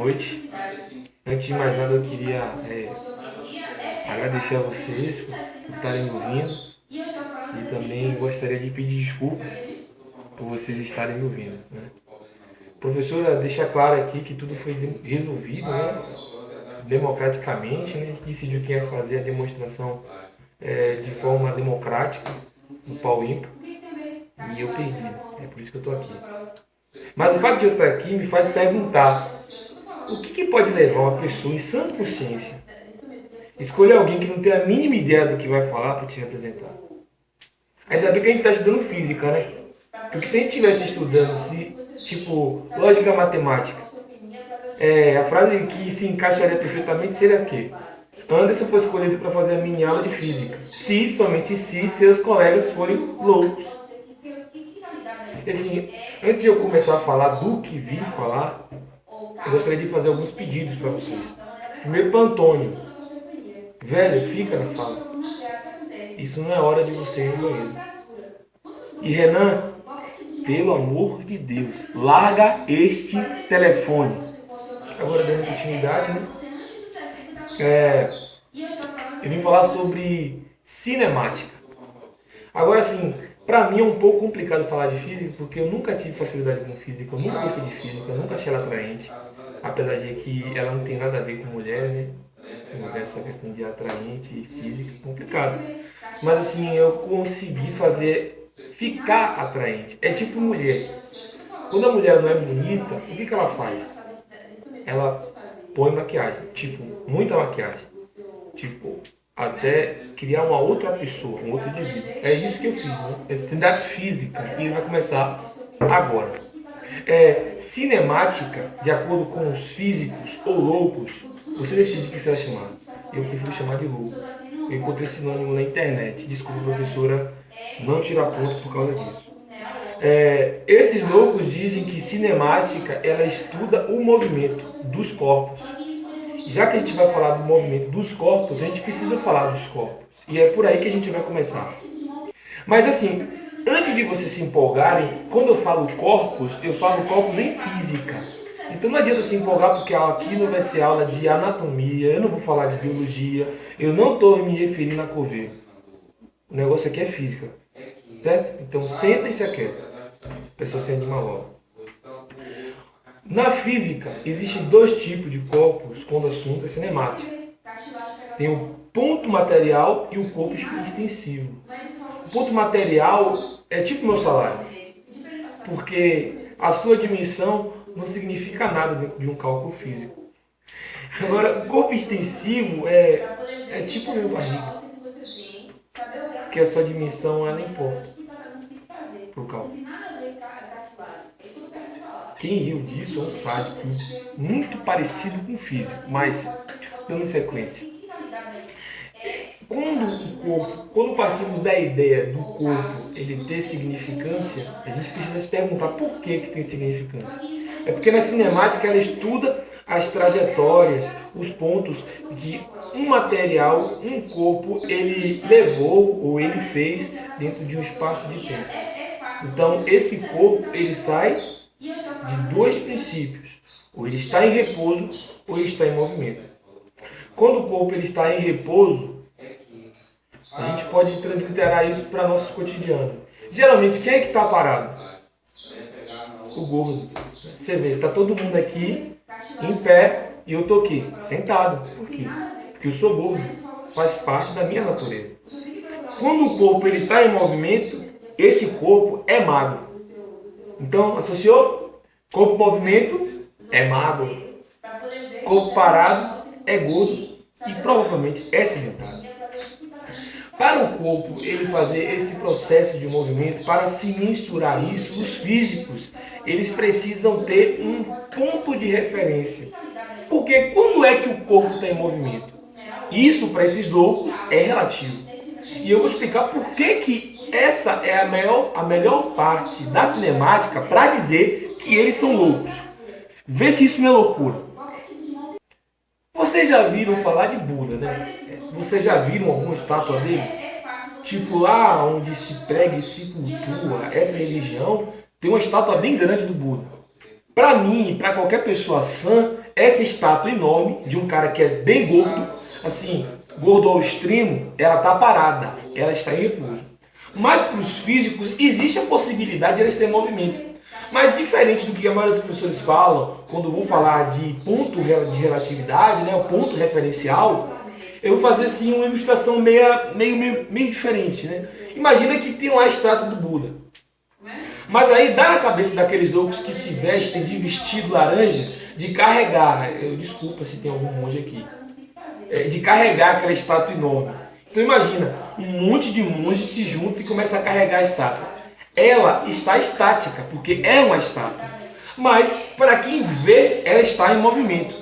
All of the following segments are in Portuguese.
noite. Antes de mais nada, eu queria agradecer a vocês por estarem me ouvindo e também gostaria de pedir desculpas por vocês estarem me ouvindo, né? Professora, deixa claro aqui que tudo foi resolvido, né, democraticamente, né? Decidiu quem ia fazer a demonstração de forma democrática no pau ímpar e eu perdi, né? É por isso que eu estou aqui. Mas o fato de eu estar aqui me faz perguntar o que pode levar uma pessoa em sã consciência escolher alguém que não tem a mínima ideia do que vai falar para te representar. Ainda bem que a gente está estudando física, né? Porque se a gente estivesse estudando, tipo, lógica matemática, a frase que se encaixaria perfeitamente seria o quê? Anderson foi escolhido para fazer a mini aula de física, se, somente se, seus colegas forem loucos. Assim, antes de eu começar a falar do que vim falar, eu gostaria de fazer alguns pedidos para vocês. Primeiro para Antônio. Velho, fica na sala. Isso não é hora de você ir no banheiro. E Renan, pelo amor de Deus, larga este telefone. Agora dando continuidade, né? Eu vim falar sobre cinemática. Agora sim, pra mim é um pouco complicado falar de física, porque eu nunca tive facilidade com física, eu nunca gostei de física, eu nunca achei ela atraente. Apesar de que ela não tem nada a ver com mulher, né? Essa questão de atraente e física é complicado. Mas assim, eu consegui fazer ficar atraente. É tipo mulher. Quando a mulher não é bonita, o que ela faz? Ela põe maquiagem, tipo, muita maquiagem. Tipo, até criar uma outra pessoa, um outro indivíduo. É isso que eu fiz, né? Atividade física, e vai começar agora. Cinemática, de acordo com os físicos ou loucos, você decide o que você vai chamar. Eu prefiro chamar de louco. Eu encontrei sinônimo na internet. Desculpa, professora, não tirar ponto por causa disso. Esses loucos dizem que cinemática, ela estuda o movimento dos corpos. Já que a gente vai falar do movimento dos corpos, a gente precisa falar dos corpos. E é por aí que a gente vai começar. Mas assim, antes de vocês se empolgarem, quando eu falo corpos, eu falo corpos em física. Então não adianta se empolgar porque aqui não vai ser aula de anatomia, eu não vou falar de biologia, eu não estou me referindo a Coveiro. O negócio aqui é física. Certo? Então senta e se aquieta. A pessoa se anima logo. Na física, existem dois tipos de corpos quando o assunto é cinemático. Tem o ponto material e o corpo extensivo. O ponto material é tipo meu salário, porque a sua dimensão não significa nada dentro de um cálculo físico. Agora, o corpo extensivo é tipo meu barriga, porque a sua dimensão ela importa para o cálculo. Quem riu disso é um sádico, muito parecido com o físico, mas dando sequência. Quando partimos da ideia do corpo ele ter significância, a gente precisa se perguntar por que tem significância. É porque na cinemática ela estuda as trajetórias, os pontos de um material, um corpo, ele levou ou ele fez dentro de um espaço de tempo. Então esse corpo ele sai de dois princípios: ou ele está em repouso ou ele está em movimento. Quando o corpo ele está em repouso, a gente pode transliterar isso para nosso cotidiano. Geralmente, quem é que está parado? O gordo. Você vê, está todo mundo aqui em pé e eu estou aqui, sentado. Por quê? Porque eu sou gordo. Faz parte da minha natureza. Quando o corpo está em movimento, esse corpo é magro. Então, associou? Corpo em movimento é magro. Corpo parado é gordo e provavelmente é sedentário. Para o corpo ele fazer esse processo de movimento, para se mensurar isso, os físicos eles precisam ter um ponto de referência. Porque quando é que o corpo está em movimento? Isso para esses loucos é relativo. E eu vou explicar por que essa é a melhor parte da cinemática para dizer que eles são loucos. Vê se isso não é loucura. Vocês já viram falar de Buda, né? Vocês já viram alguma estátua dele? Tipo lá onde se prega e se cultua essa religião, tem uma estátua bem grande do Buda. Para mim, para qualquer pessoa sã, essa estátua enorme de um cara que é bem gordo, assim, gordo ao extremo, ela está parada, ela está em repouso. Mas para os físicos existe a possibilidade de eles terem movimento. Mas diferente do que a maioria dos professores falam, quando vão falar de ponto de relatividade, né, o ponto referencial, eu vou fazer assim uma ilustração meio diferente. Né? Imagina que tem lá a estátua do Buda. Mas aí dá na cabeça daqueles loucos que se vestem de vestido laranja de carregar, né? Desculpa se tem algum monge aqui, de carregar aquela estátua enorme. Então imagina, um monte de monges se juntam e começam a carregar a estátua. Ela está estática, porque é uma estátua. Mas, para quem vê, ela está em movimento.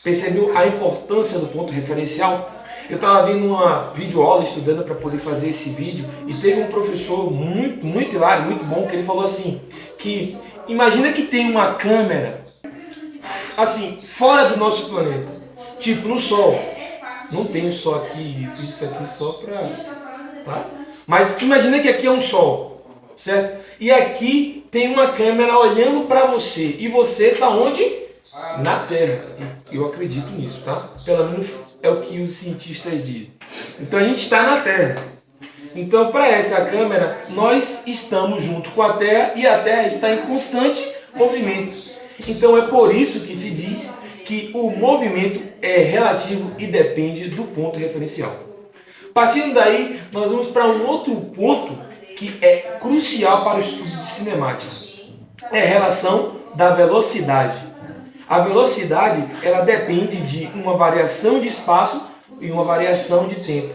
Percebeu a importância do ponto referencial? Eu estava vendo uma videoaula estudando para poder fazer esse vídeo e teve um professor muito hilário, muito bom, que ele falou assim, que imagina que tem uma câmera assim, fora do nosso planeta, tipo no Sol. Não tem o Sol aqui, isso aqui só para... Tá? Mas imagina que aqui é um Sol, certo? E aqui tem uma câmera olhando para você e você está onde? Na Terra. E eu acredito nisso, tá? Pelo menos é o que os cientistas dizem. Então a gente está na Terra. Então para essa câmera, nós estamos junto com a Terra e a Terra está em constante movimento. Então é por isso que se diz que o movimento é relativo e depende do ponto referencial. Partindo daí, nós vamos para um outro ponto que é crucial para o estudo de cinemática. É a relação da velocidade. A velocidade, ela depende de uma variação de espaço e uma variação de tempo.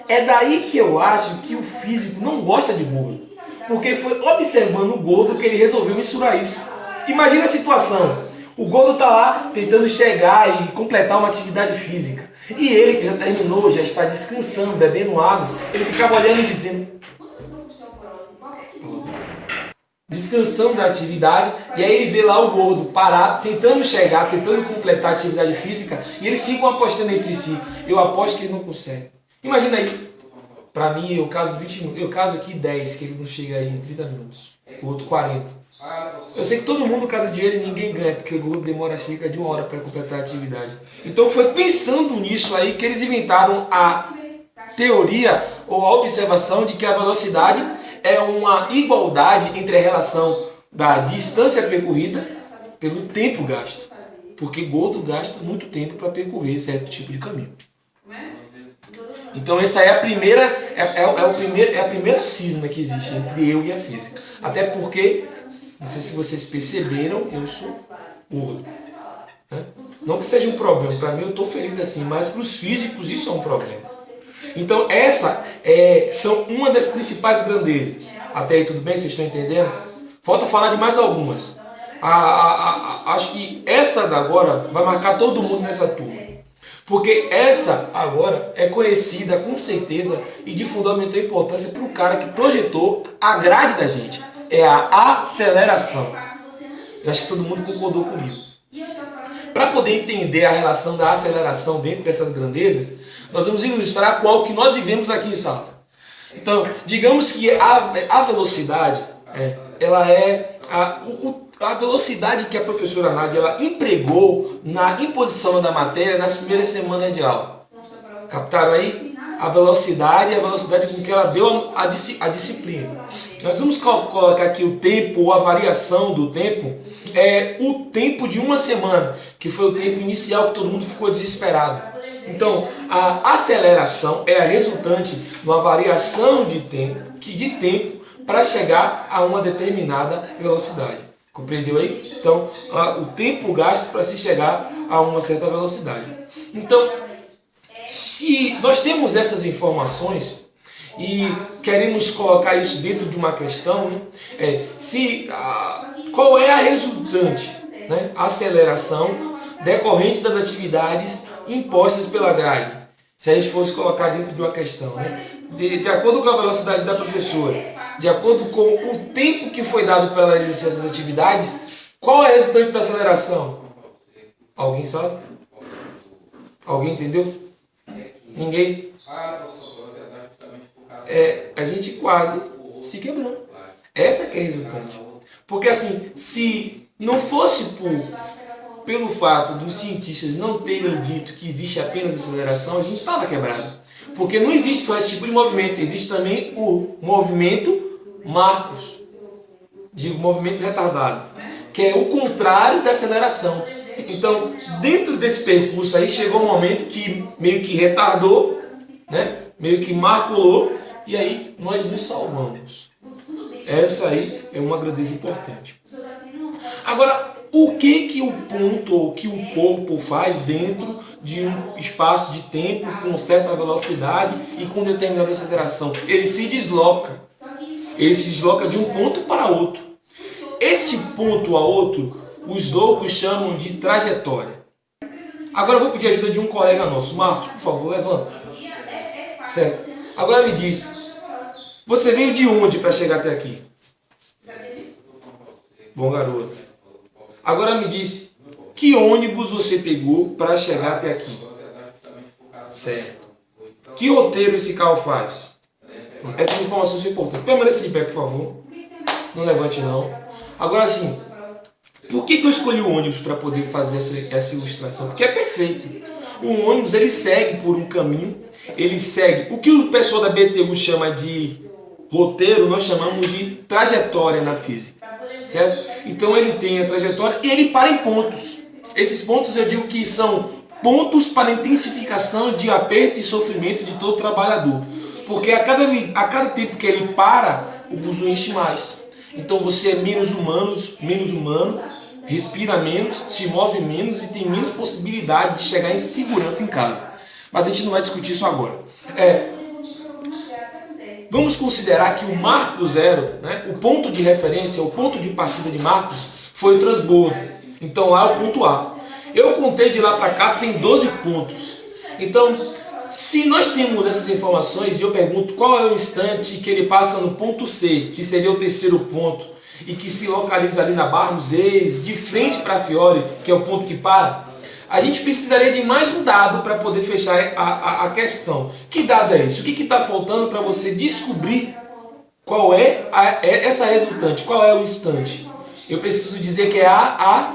É daí que eu acho que o físico não gosta de gordo, porque foi observando o gordo que ele resolveu misturar isso. Imagina a situação, o gordo está lá tentando chegar e completar uma atividade física, e ele que já terminou, já está descansando, bebendo água, ele ficava olhando e dizendo... descansando da atividade, e aí ele vê lá o gordo parado, tentando chegar, tentando completar a atividade física, e eles ficam apostando entre si. Eu aposto que ele não consegue. Imagina aí, pra mim eu caso 20 minutos, eu caso aqui 10, que ele não chega aí em 30 minutos, o outro 40. Eu sei que todo mundo casa de ele e ninguém ganha, porque o gordo demora cerca de 1 hora para completar a atividade. Então foi pensando nisso aí que eles inventaram a teoria ou a observação de que a velocidade é uma igualdade entre a relação da distância percorrida pelo tempo gasto. Porque gordo gasta muito tempo para percorrer certo tipo de caminho. Então essa é a primeira, é a primeira cisma que existe entre eu e a física. Até porque, não sei se vocês perceberam, eu sou gordo. Né? Não que seja um problema, para mim eu estou feliz assim, mas para os físicos isso é um problema. Então essa são uma das principais grandezas. Até aí tudo bem? Vocês estão entendendo? Falta falar de mais algumas. Acho que essa da agora vai marcar todo mundo nessa turma. Porque essa agora é conhecida com certeza e de fundamental importância para o cara que projetou a grade da gente. É a aceleração. Eu acho que todo mundo concordou comigo. Para poder entender a relação da aceleração dentro dessas grandezas, nós vamos ilustrar com algo que nós vivemos aqui em Salta. Então, digamos que a velocidade, ela é a velocidade que a professora Nádia ela empregou na imposição da matéria nas primeiras semanas de aula. Captaram aí? A velocidade com que ela deu a disciplina. Nós vamos colocar aqui o tempo, ou a variação do tempo, o tempo de uma semana, que foi o tempo inicial que todo mundo ficou desesperado. Então, a aceleração é a resultante de uma variação de tempo para chegar a uma determinada velocidade. Compreendeu aí? Então, o tempo gasto para se chegar a uma certa velocidade. Então, se nós temos essas informações e queremos colocar isso dentro de uma questão, né, qual é a resultante? Né, a aceleração decorrente das atividades impostas pela grade. Se a gente fosse colocar dentro de uma questão, né, de acordo com a velocidade da professora, de acordo com o tempo que foi dado para ela exercer essas atividades, qual é a resultante da aceleração? Alguém sabe? Alguém entendeu? Ninguém? A gente quase se quebrou. Essa que é a resultante. Porque assim, se não fosse pelo fato dos cientistas não terem dito que existe apenas aceleração, a gente estava quebrado. Porque não existe só esse tipo de movimento, existe também o movimento Marcos, digo movimento retardado, que é o contrário da aceleração. Então, dentro desse percurso aí, chegou um momento que meio que retardou, né? Meio que marculou, e aí nós nos salvamos. Essa aí é uma grandeza importante. Agora, o que o ponto ou que um corpo faz dentro de um espaço de tempo com certa velocidade e com determinada aceleração? Ele se desloca. Ele se desloca de um ponto para outro. Este ponto a outro, os loucos chamam de trajetória. Agora eu vou pedir a ajuda de um colega nosso. Marcos, por favor, levanta. Certo. Agora me diz, você veio de onde para chegar até aqui? Bom garoto. Agora me diz, que ônibus você pegou para chegar até aqui? Certo. Que roteiro esse carro faz? Essas informações são importantes. Permaneça de pé, por favor. Não levante, não. Agora sim, por que eu escolhi o ônibus para poder fazer essa ilustração? Porque é perfeito. O ônibus, ele segue por um caminho, ele segue. O que o pessoal da BTU chama de roteiro, nós chamamos de trajetória na física. Certo? Então ele tem a trajetória e ele para em pontos. Esses pontos eu digo que são pontos para intensificação de aperto e sofrimento de todo trabalhador. Porque a cada tempo que ele para, o buzo enche mais. Então você é menos humano, respira menos, se move menos e tem menos possibilidade de chegar em segurança em casa. Mas a gente não vai discutir isso agora. Vamos considerar que o marco zero, né, o ponto de referência, o ponto de partida de Marcos, foi o transbordo. Então lá é o ponto A. Eu contei de lá para cá, tem 12 pontos. Então, se nós temos essas informações e eu pergunto qual é o instante que ele passa no ponto C, que seria o terceiro ponto, e que se localiza ali na Barra dos Reis, de frente para a Fiore, que é o ponto que para, a gente precisaria de mais um dado para poder fechar a questão. Que dado é esse? O que está faltando para você descobrir qual é essa resultante? Qual é o instante? Eu preciso dizer que é A.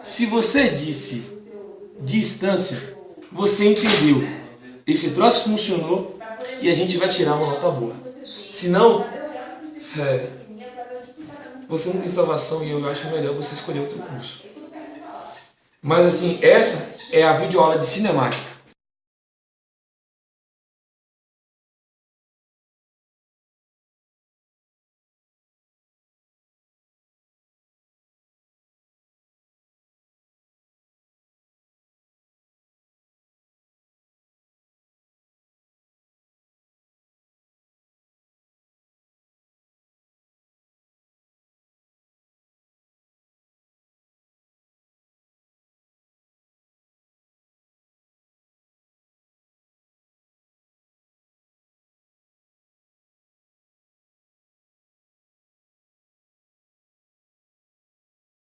Se você disse distância, você entendeu. Esse troço funcionou e a gente vai tirar uma nota boa. Se não, você não tem salvação e eu acho melhor você escolher outro curso. Mas assim, essa é a videoaula de cinemática.